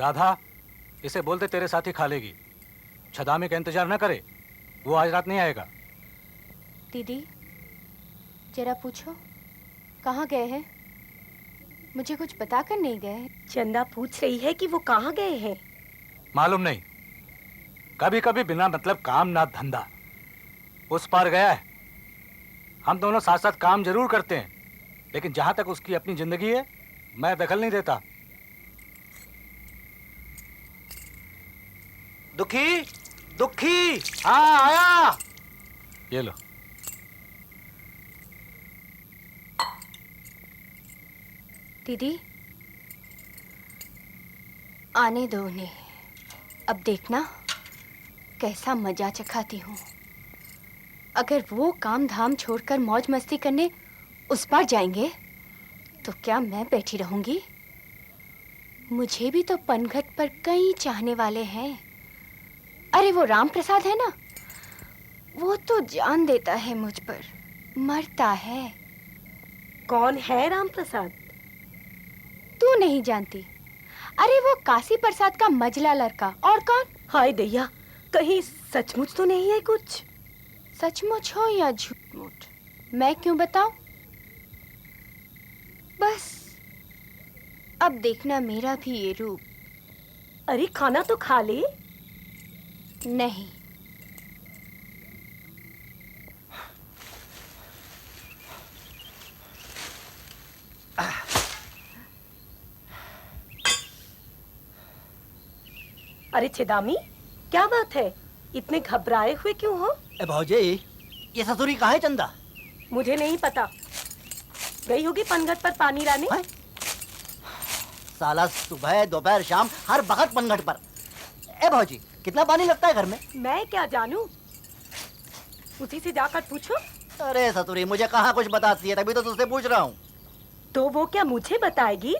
राधा, इसे बोलते तेरे साथ ही खा लेगी। छदामे का इंतजार न करे, वो आज रात नहीं आएगा। दीदी, जरा पूछो कहाँ गए हैं? मुझे कुछ बता कर नहीं गए। चंदा पूछ रही है कि वो कहाँ गए हैं। मालूम नहीं, कभी कभी बिना मतलब काम ना धंधा। उस पार गया है। हम दोनों साथ साथ काम जरूर करते हैं, लेकिन जहां तक उसकी अपनी जिंदगी है, मैं दखल नहीं देता। दुखी, दुखी। हाँ आया। ये लो। दीदी, आने दो उन्हें। अब देखना कैसा मजा चखाती हूँ। अगर वो काम धाम छोड़कर मौज मस्ती करने उस पार जाएंगे तो क्या मैं बैठी रहूंगी? मुझे भी तो पनघट पर कई चाहने वाले हैं। अरे वो राम प्रसाद है ना, वो तो जान देता है मुझ पर, मरता है। कौन है राम प्रसाद? तू नहीं जानती? अरे वो काशी प्रसाद का मजला लड़का। और कौन? हाय दैया, कहीं सचमुच तो नहीं है कुछ? सचमुच हो या झूठ मूठ, मैं क्यों बताऊं? बस अब देखना मेरा भी ये रूप। अरे खाना तो खा ले। नहीं, अरे छेदामी, क्या बात है? इतने घबराए हुए क्यों हो? भौजी, ये ससुरी कहाँ है चंदा? मुझे नहीं पता, गई होगी पनघट पर पानी लाने। साला सुबह दोपहर शाम हर वक्त पनघट पर। भौजी, कितना पानी लगता है घर में? मैं क्या जानूं, उसी से जाकर पूछो। अरे ससुरी, मुझे कहाँ कुछ बताती है, तभी तो तुझसे पूछ रहा हूँ। तो वो क्या मुझे बताएगी?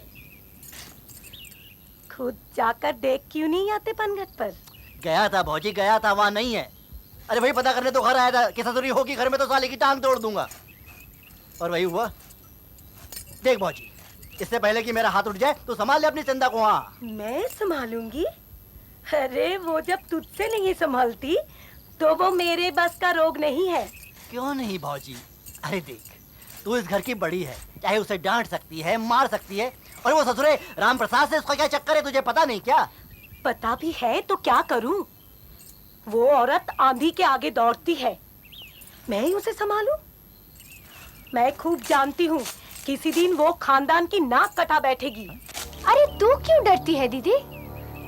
खुद जाकर देख क्यों नहीं आते पनघट पर? गया था भौजी, गया था, वहाँ नहीं है। अरे भाई पता करने तो घर आया था कि ससुरी होगी घर में तो साले की टांग तोड़ दूंगा। और वही हुआ। देख भौजी, इससे पहले कि मेरा हाथ उठ जाए तो संभाल ले अपनी चंदा को। हाँ, मैं संभालूंगी। अरे वो जब तुझसे नहीं संभालती तो वो मेरे बस का रोग नहीं है। क्यों नहीं भौजी? अरे देख, तू इस घर की बड़ी है, चाहे उसे डांट सकती है, मार सकती है। और वो ससुरे राम प्रसाद से उसका क्या चक्कर है, तुझे पता नहीं क्या? पता भी है तो क्या करूं? वो औरत आंधी के आगे दौड़ती है, मैं ही उसे संभालूं? मैं खूब जानती हूँ किसी दिन वो खानदान की नाक कटा बैठेगी। अरे तू क्यों डरती है दीदी?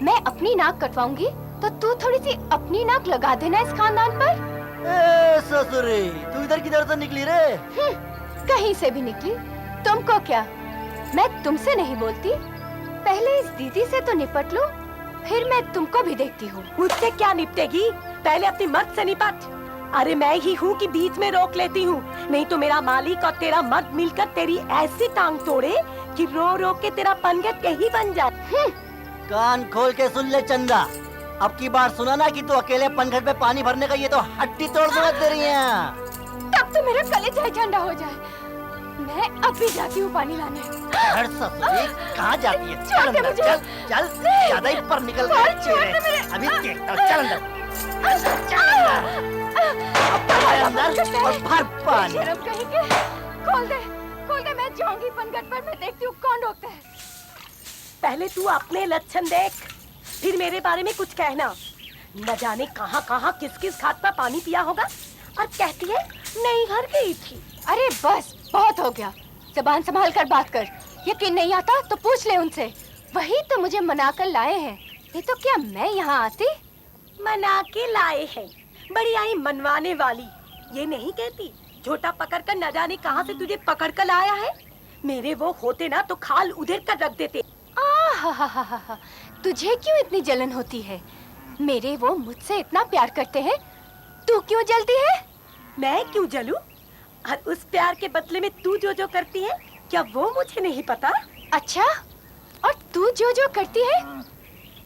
मैं अपनी नाक कटवाऊंगी तो तू थोड़ी सी अपनी नाक लगा देना इस खानदान पर। ससुरे, तू इधर किधर से निकली रे? कहीं से भी निकली, तुमको क्या? मैं तुमसे नहीं बोलती, पहले इस दीदी से तो निपट लो, फिर मैं तुमको भी देखती हूँ। मुझसे क्या निपटेगी? पहले अपनी मर्द से निपट। अरे मैं ही हूँ कि बीच में रोक लेती हूँ, नहीं तो मेरा मालिक और तेरा मर्द मिलकर तेरी ऐसी टांग तोड़े कि रो रो के तेरा पनघट यही बन जाए। कान खोल के सुन ले चंदा, अब की बार सुना ना कि तू अकेले पनघट पे पानी भरने का, ये तो हड्डी तोड़ दूंगा तेरी यहाँ। तब तो मेरा कलेजा ठंडा हो जाए। मैं अभी जाती हूँ पानी लाने। हर ससुरी कहाँ जाती है? चल अंदर, चल चल, ज्यादा ही पर निकल गए। अभी देखता हूँ, चल अंदर, चल अंदर और भर पानी। शर्म कहेंगे। खोल दे, मैं जाऊंगी पनघट पर, मैं देखती हूँ कौन रोकता है। पहले तू अपने लक्षण देख, फिर मेरे बारे में कुछ कहना। न जाने कहाँ कहाँ किस किस घाट पर पानी पिया होगा और कहती है नहीं घर गई थी। अरे बस बहुत हो गया, ज़बान संभाल कर बात कर। यकीन नहीं आता तो पूछ ले उनसे, वही तो मुझे मना कर लाए हैं। नहीं तो क्या मैं यहाँ आती? मना के लाए हैं, बड़ी आई मनवाने वाली। ये नहीं कहती झोटा पकड़ कर न जाने कहाँ से तुझे पकड़ कर लाया है। मेरे वो होते ना तो खाल उधेड़ कर रख देते। आहा, तुझे क्यों इतनी जलन होती है? मेरे वो मुझसे इतना प्यार करते हैं, तू क्यों जलती है? मैं क्यों जलूं? और उस प्यार के बदले में तू जो जो करती है, क्या वो मुझे नहीं पता? अच्छा, और तू जो जो करती है,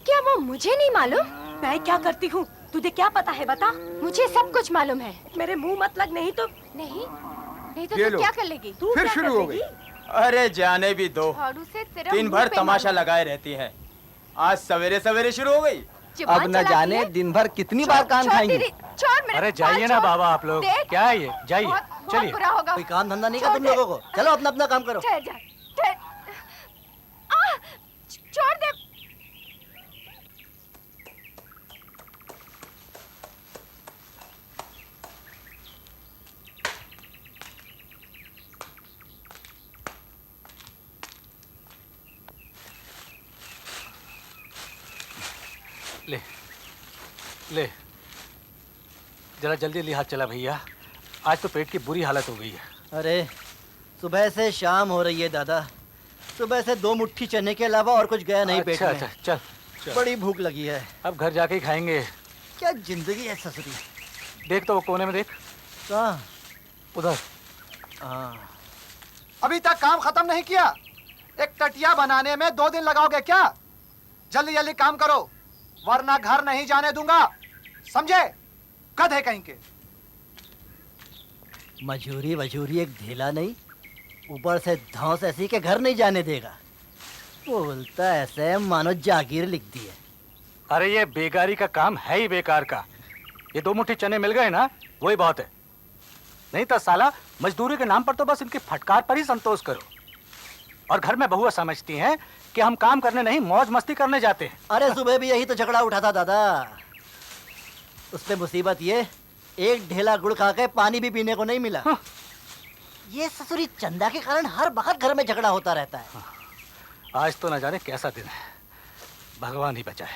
क्या वो मुझे नहीं मालूम? मैं क्या करती हूँ तुझे क्या पता है, बता। मुझे सब कुछ मालूम है। मेरे मुंह मत लग, नहीं तो तू क्या कर लेगी? तू फिर शुरू हो गई। अरे जाने भी दो, झाड़ू से तेरा दिन मुंह भर पे तमाशा मारूं। लगाए रहती है। आज सवेरे सवेरे शुरू हो गई। जुबान अब न चलाती जाने है। दिन भर कितनी बार कान छोड़ खाएंगे। दीदी, छोड़ मेरे अरे बाल जाइए ना छोड़। बाबा आप लोग, देख, क्या है ये, जाइए बहुत चलिए। बुरा होगा। कोई काम धंधा नहीं का तुम छोड़ दे। लोगों को? चलो अपना अपना काम करो। ठहर जा, ठहर। छोड़ दे। ले ले जरा जल्दी ले हाथ चला भैया, आज तो पेट की बुरी हालत हो गई है। अरे सुबह से शाम हो रही है दादा, सुबह से 2 मुट्ठी चने के अलावा और कुछ गया नहीं पेट अच्छा में। अच्छा चल चल, बड़ी भूख लगी है। अब घर जाके ही खाएंगे। क्या जिंदगी है ससुरी। देख तो वो कोने में देख, कहाँ? उधर। हाँ। अभी तक काम खत्म नहीं किया? एक टटिया बनाने में 2 दिन लगाओगे क्या? जल्दी जल्दी काम करो, वरना घर नहीं जाने दूंगा, समझे? गधे कहीं के। मजूरी वजूरी एक ढीला नहीं, ऊपर से धौंस ऐसी के घर नहीं जाने देगा। बोलता ऐसे मानो जागीर लिख दी है। अरे ये बेकारी का काम है ही बेकार का, ये 2 मुट्ठी चने मिल गए ना वही बहुत है, नहीं तो साला मजदूरी के नाम पर तो बस इनकी फटकार पर ही संतोष करो। और घर में बहुआ समझती हैं कि हम काम करने नहीं मौज मस्ती करने जाते हैं। अरे सुबह भी यही तो झगड़ा उठा था दादा। उसपे मुसीबत ये, एक ढेला गुड़ खा के पानी भी पीने को नहीं मिला। हाँ। ये ससुरी चंदा के कारण हर वक्त घर में झगड़ा होता रहता है। आज तो न जाने कैसा दिन है, भगवान ही बचाए।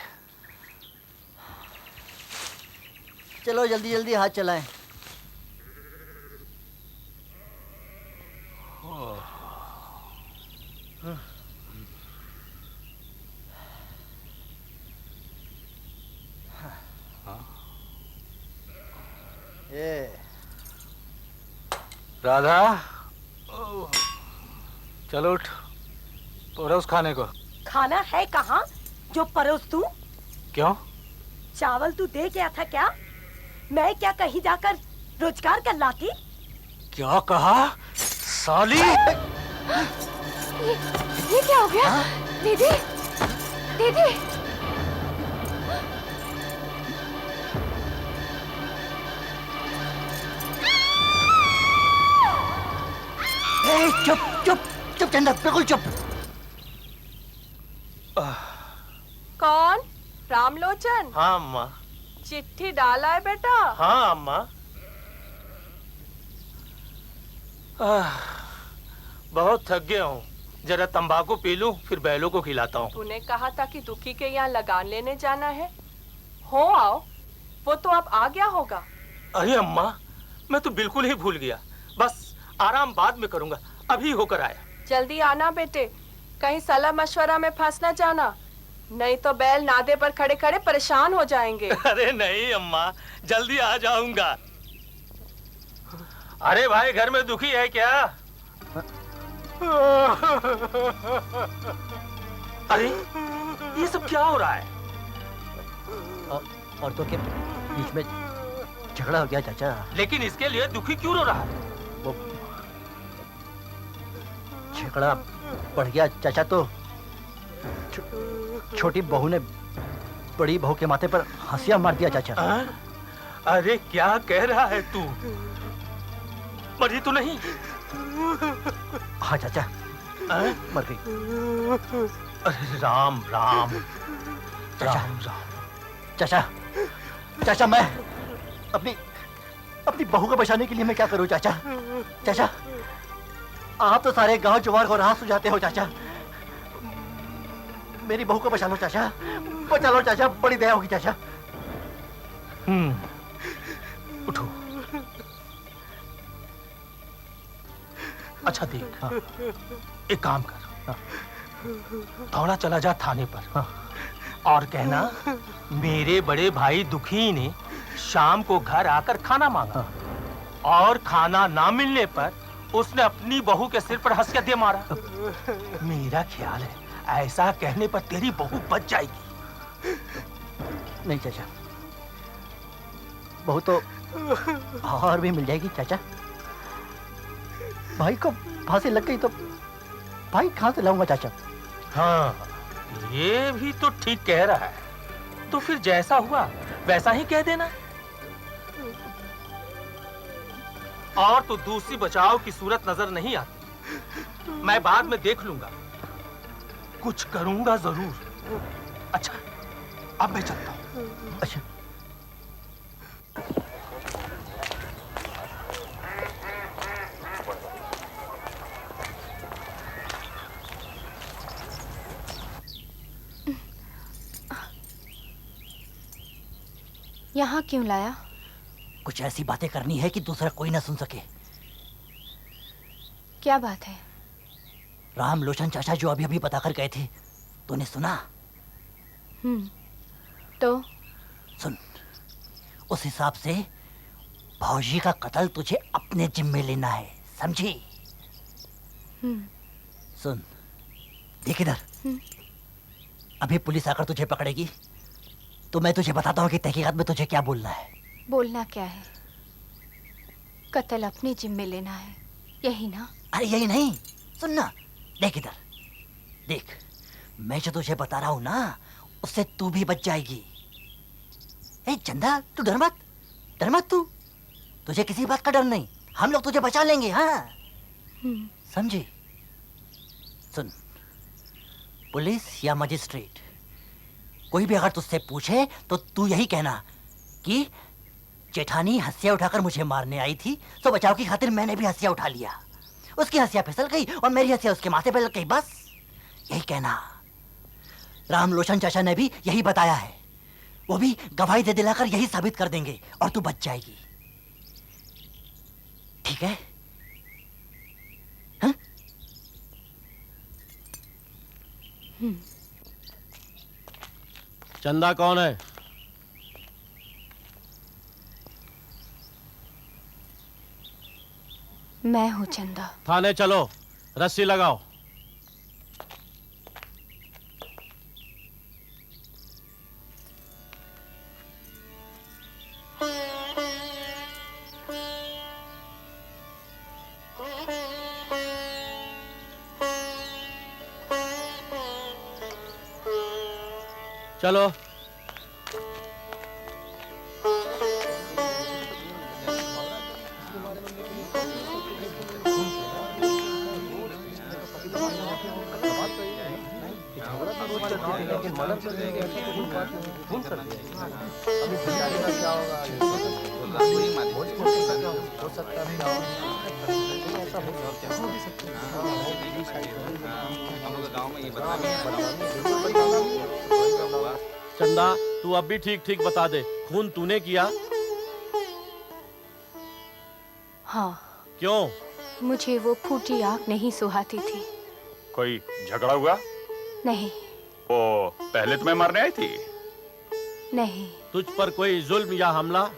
चलो जल्दी जल्दी हाथ चलाएं। ये राधा चलो उठ, परोस खाने को। खाना है कहाँ जो परोस दूं? क्यों? चावल तू दे गया था क्या? मैं क्या कहीं जाकर रोजगार कर लाती? क्या कहा साली? ये क्या हो गया? दीदी, दीदी। चुप चुप चुप चंदा, बिल्कुल चुप। कौन? रामलोचन? हाँ अम्मा। चिट्ठी डाला है बेटा? हाँ अम्मा। बहुत थक गया हूँ, जरा तंबाकू पी लूं फिर बैलों को खिलाता हूँ। तूने कहा था कि दुखी के यहाँ लगान लेने जाना है। हो आओ, वो तो अब आ गया होगा। अरे अम्मा, मैं तो बिल्कुल ही भूल गया, बस आराम बाद में करूंगा, अभी होकर आया। जल्दी आना बेटे, कहीं सलाह मशवरा में फंस न जाना, नहीं तो बैल नादे पर खड़े खड़े परेशान हो जाएंगे। अरे नहीं अम्मा, जल्दी आ जाऊंगा। अरे भाई, घर में दुखी है क्या? अरे ये सब क्या हो रहा है? औरतों के बीच में झगड़ा हो गया चाचा। लेकिन इसके लिए दुखी क्यों रो रहा है? वो झगड़ा बढ़ गया चाचा, तो छोटी बहू ने बड़ी बहू के माथे पर हंसिया मार दिया चाचा। अरे क्या कह रहा है तू? मरी तो नहीं? हाँ चाचा, मर गई। अरे राम राम चाचा, राम राम। चाचा, चाचा मैं अपनी बहू को बचाने के लिए मैं क्या करूं चाचा? चाचा, आप तो सारे गांव जवार को राह सुझाते हो चाचा, मेरी बहू को बचा लो चाचा, बचा लो चाचा, बड़ी दया होगी चाचा। उठो। अच्छा देख, एक काम कर, थोड़ा चला जा थाने पर और कहना मेरे बड़े भाई दुखी ने शाम को घर आकर खाना मांगा और खाना ना मिलने पर उसने अपनी बहू के सिर पर हंसिया दे मारा। मेरा ख्याल है ऐसा कहने पर तेरी बहू बच जाएगी। नहीं चाचा, बहू तो और भी मिल जाएगी चाचा। भाई को फांसी लग गई तो भाई कहाँ से लाऊंगा चाचा? हाँ, ये भी तो ठीक कह रहा है। तो फिर जैसा हुआ वैसा ही कह देना। और तो दूसरी बचाव की सूरत नजर नहीं आती। मैं बाद में देख लूंगा, कुछ करूंगा जरूर। अच्छा, अब मैं चलता हूं। अच्छा, यहाँ क्यों लाया? कुछ ऐसी बातें करनी है कि दूसरा कोई ना सुन सके। क्या बात है? राम लोचन चाचा जो अभी अभी बताकर गए थे, तूने सुना? तो सुन, उस हिसाब से भौजी का कत्ल तुझे अपने जिम्मे लेना है, समझी? सुन, देख इधर। अभी पुलिस आकर तुझे पकड़ेगी तो मैं तुझे बताता हूँ कि तहकीकात में तुझे क्या बोलना है। बोलना क्या है? कत्ल अपने जिम्मे लेना है, यही ना? अरे यही नहीं, सुन ना, देख इधर। देख, मैं जो तुझे बता रहा हूँ ना, उससे तू भी बच जाएगी। ए चंदा, तू डर मत, डर मत तू। तुझे किसी बात का डर नहीं, हम लोग तुझे बचा लेंगे। हाँ, समझी? सुन, पुलिस या मजिस्ट्रेट कोई भी अगर तुझसे पूछे तो तू यही कहना कि जेठानी हंसिया उठाकर मुझे मारने आई थी, तो बचाव की खातिर मैंने भी हंसिया उठा लिया। उसकी हंसिया फिसल गई और मेरी हंसिया उसके माथे पे लग गई, बस यही कहना। राम लोचन चाचा ने भी यही बताया है, वो भी गवाही दे दिलाकर यही साबित कर देंगे और तू बच जाएगी। ठीक है? हाँ? चंदा कौन है? मैं हूँ चंदा। थाने चलो, रस्सी लगाओ। चलो। चंदा, तू अब भी ठीक ठीक बता दे, खून तूने किया? हाँ, क्यों? मुझे वो फूटी आँख नहीं सुहाती थी। कोई झगड़ा हुआ? नहीं, वो पहले तुम्हें मारने आई थी? नहीं, तुझ पर कोई जुल्म या हमला?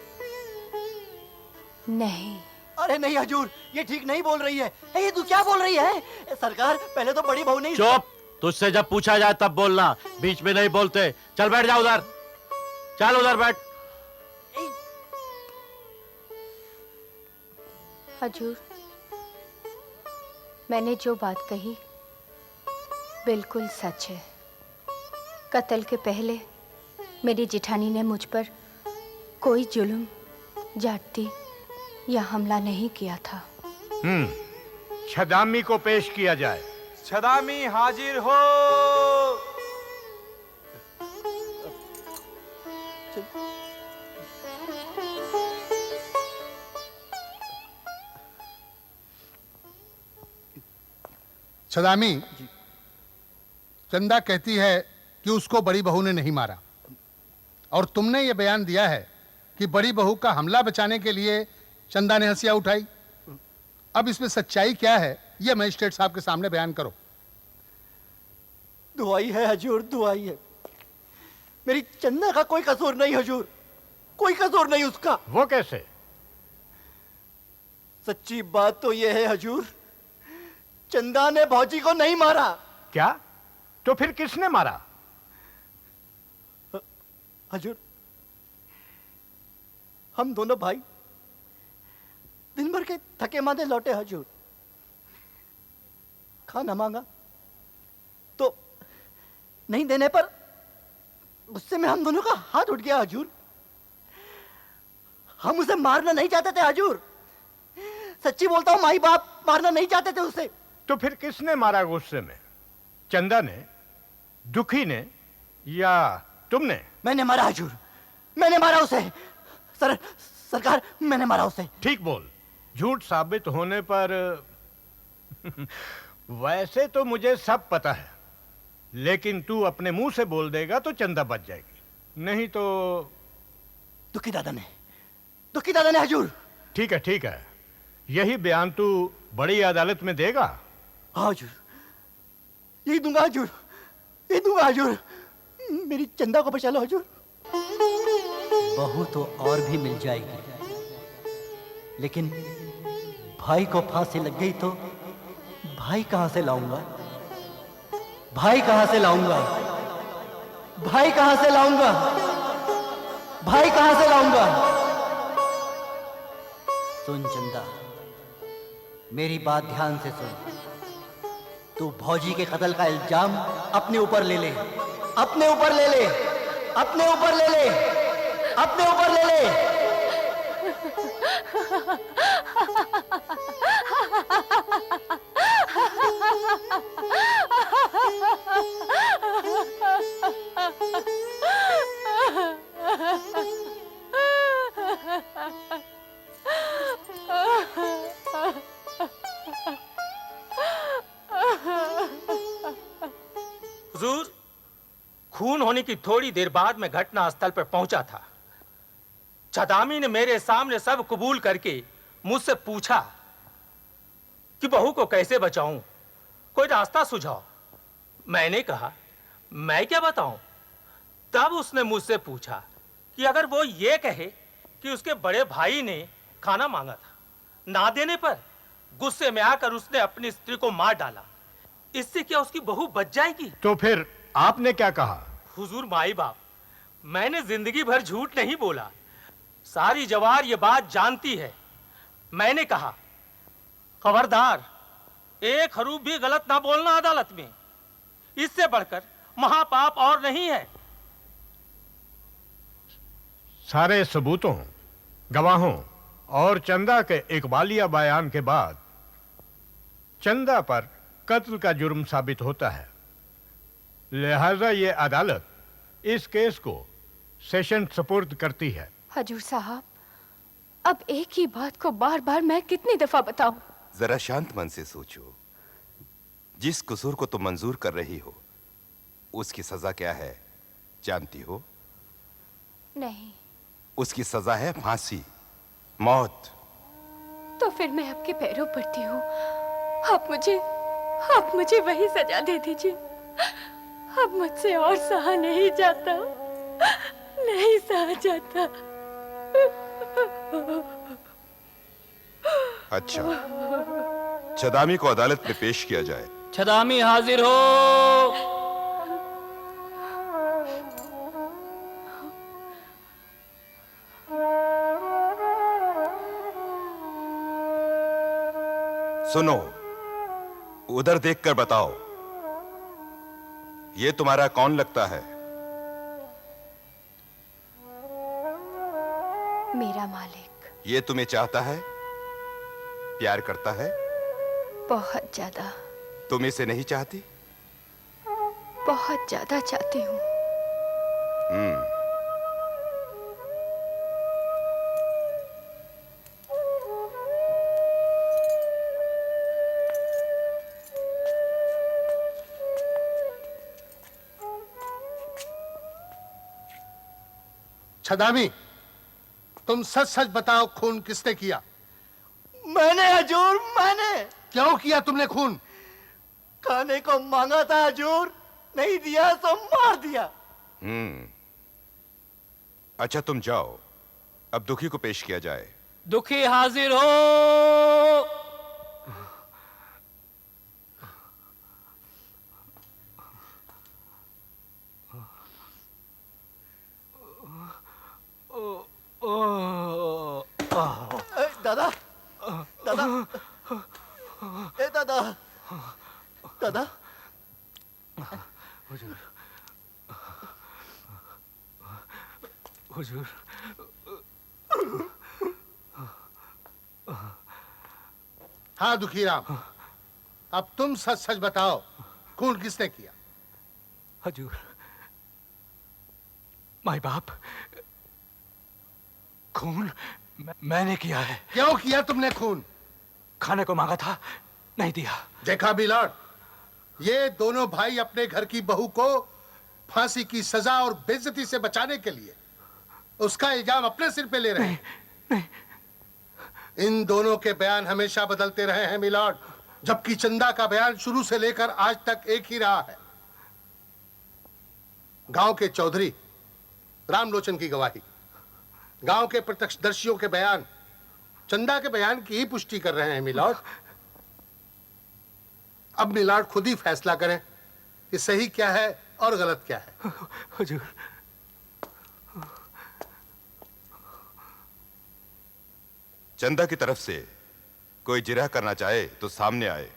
नहीं। अरे नहीं हजूर, ये ठीक नहीं बोल रही है। ये तू क्या बोल रही है? सरकार, पहले तो बड़ी बहू नहीं। चुप! तुझसे जब पूछा जाए तब बोलना, बीच में नहीं बोलते। चल बैठ जा उधर, चल उधर बैठ। हजूर, मैंने जो बात कही बिल्कुल सच है। कत्ल के पहले मेरी जेठानी ने मुझ पर कोई जुल्म, जाति या हमला नहीं किया था। छदामी को पेश किया जाए। छदामी हाजिर हो। छदामी, चंदा कहती है कि उसको बड़ी बहू ने नहीं मारा, और तुमने ये बयान दिया है कि बड़ी बहू का हमला बचाने के लिए चंदा ने हंसिया उठाई। अब इसमें सच्चाई क्या है, यह मजिस्ट्रेट साहब के सामने बयान करो। दुआई है हजूर, दुआई है। मेरी चंदा का कोई कसूर नहीं हजूर, कोई कसूर नहीं उसका। वो कैसे? सच्ची बात तो यह है हजूर, चंदा ने भौजी को नहीं मारा। क्या? तो फिर किसने मारा? हजूर, हम दोनों भाई दिन भर के थके मांदे लौटे हजूर। खाना मांगा तो नहीं देने पर गुस्से में हम दोनों का हाथ उठ गया हजूर। हम उसे मारना नहीं चाहते थे हजूर, सच्ची बोलता हूं, माई बाप मारना नहीं चाहते थे उसे। तो फिर किसने मारा गुस्से में? चंदा ने, दुखी ने, या तुमने? मैंने मारा हजूर, मैंने मारा उसे। सरकार, मैंने मारा उसे। ठीक बोल, झूठ साबित होने पर वैसे तो मुझे सब पता है, लेकिन तू अपने मुंह से बोल देगा तो चंदा बच जाएगी, नहीं तो। दुखी दादा ने हजूर। ठीक है, यही बयान तू बड़ी अदालत में देगा? हाँ हजूर, यही दूंगा हजूर, यही दूंगा हजूर। मेरी चंदा को बचा लो हजूर। बहू तो और भी मिल जाएगी, लेकिन भाई को फांसी लग गई तो भाई कहां से लाऊंगा? भाई कहां से लाऊंगा? भाई कहां से लाऊंगा? भाई कहां से लाऊंगा? सुन चंदा, मेरी बात ध्यान से सुन। तू भौजी के कत्ल का इल्जाम अपने ऊपर ले ले, अपने ऊपर ले ले, अपने ऊपर ले ले, अपने ऊपर ले ले। हुजूर, खून होने की थोड़ी देर बाद मैं घटना स्थल पर पहुंचा था। छदामी ने मेरे सामने सब कबूल करके मुझसे पूछा कि बहू को कैसे बचाऊं, कोई रास्ता सुझाओ। मैंने कहा मैं क्या बताऊं। तब उसने मुझसे पूछा कि अगर वो ये कहे कि उसके बड़े भाई ने खाना मांगा था, ना देने पर गुस्से में आकर उसने अपनी स्त्री को मार डाला, इससे क्या उसकी बहू बच जाएगी? तो फिर आपने क्या कहा? हुजूर माई बाप, मैंने जिंदगी भर झूठ नहीं बोला, सारी जवार ये बात जानती है। मैंने कहा खबरदार, एक हरूफ भी गलत ना बोलना अदालत में, इससे बढ़कर महापाप और नहीं है। सारे सबूतों, गवाहों और चंदा के इकबालिया बयान के बाद चंदा पर कत्ल का जुर्म साबित होता है। लिहाजा ये अदालत इस केस को सेशन सुपुर्द करती है। हजूर साहब, अब एक ही बात को बार बार मैं कितनी दफा बताऊं? जरा शांत मन से सोचो। जिस कसूर को तुम मंजूर कर रही हो, उसकी सजा क्या है जानती हो? नहीं। उसकी सजा है फांसी, मौत। तो फिर मैं आपके पैरों पड़ती हूँ, आप मुझे वही सजा दे दीजिए। अब मुझसे और सहा नहीं जाता, नहीं सहा जाता। अच्छा, छदामी को अदालत में पेश किया जाए। छदामी हाजिर हो। सुनो, उधर देखकर बताओ, ये तुम्हारा कौन लगता है? मेरा मालिक। ये तुम्हें चाहता है, प्यार करता है? बहुत ज्यादा। तुम इसे नहीं चाहती? बहुत ज्यादा चाहती हूँ। छदामी, तुम सच सच बताओ, खून किसने किया? मैंने हजूर, मैंने। क्यों किया तुमने खून? खाने को मांगा था हजूर, नहीं दिया तो मार दिया। अच्छा, तुम जाओ, अब दुखी को पेश किया जाए। दुखी हाजिर हो। दादा, दादा, ए दादा, दादा, हुजूर, हाँ दुखीराम, अब तुम सच सच बताओ, खून किसने किया? हुजूर, माई बाप, खून मैंने किया है। क्यों किया तुमने खून? खाने को मांगा था, नहीं दिया। देखा मिलॉर्ड, ये दोनों भाई अपने घर की बहू को फांसी की सजा और बेइज्जती से बचाने के लिए उसका इल्जाम अपने सिर पे ले रहे हैं। नहीं। इन दोनों के बयान हमेशा बदलते रहे हैं मिलॉर्ड, जबकि चंदा का बयान शुरू से लेकर आज तक एक ही रहा है। गांव के चौधरी रामलोचन की गवाही, गांव के प्रत्यक्षदर्शियों के बयान चंदा के बयान की ही पुष्टि कर रहे हैं मिलॉर्ड। अब मिलॉर्ड खुद ही फैसला करें कि सही क्या है और गलत क्या है। हुजूर, चंदा की तरफ से कोई जिरह करना चाहे तो सामने आए।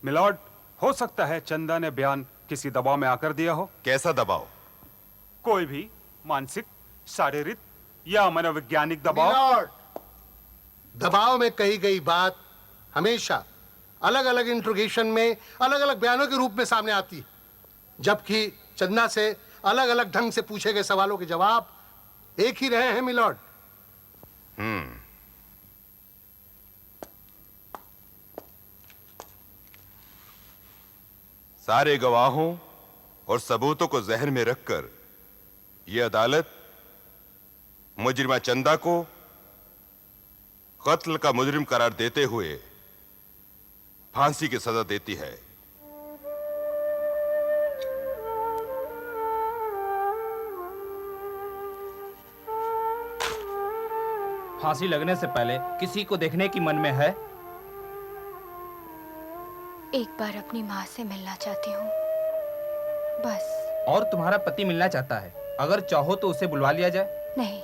मिलॉर्ड, हो सकता है चंदा ने बयान किसी दबाव में आकर दिया हो। कैसा दबाव? कोई भी मानसिक, शारीरिक या मनोवैज्ञानिक दबाव। मिलॉर्ड, दबाव में कही गई बात हमेशा अलग अलग इंट्रोगेशन में अलग अलग बयानों के रूप में सामने आती है, जबकि चंदा से अलग अलग ढंग से पूछे गए सवालों के जवाब एक ही रहे हैं मिलॉर्ड। सारे गवाहों और सबूतों को जहन में रखकर यह अदालत मुजरिमा चंदा को कत्ल का मुजरिम करार देते हुए फांसी की सजा देती है। फांसी लगने से पहले किसी को देखने की मन में है? एक बार अपनी माँ से मिलना चाहती हूँ, बस। और तुम्हारा पति मिलना चाहता है, अगर चाहो तो उसे बुलवा लिया जाए। नहीं,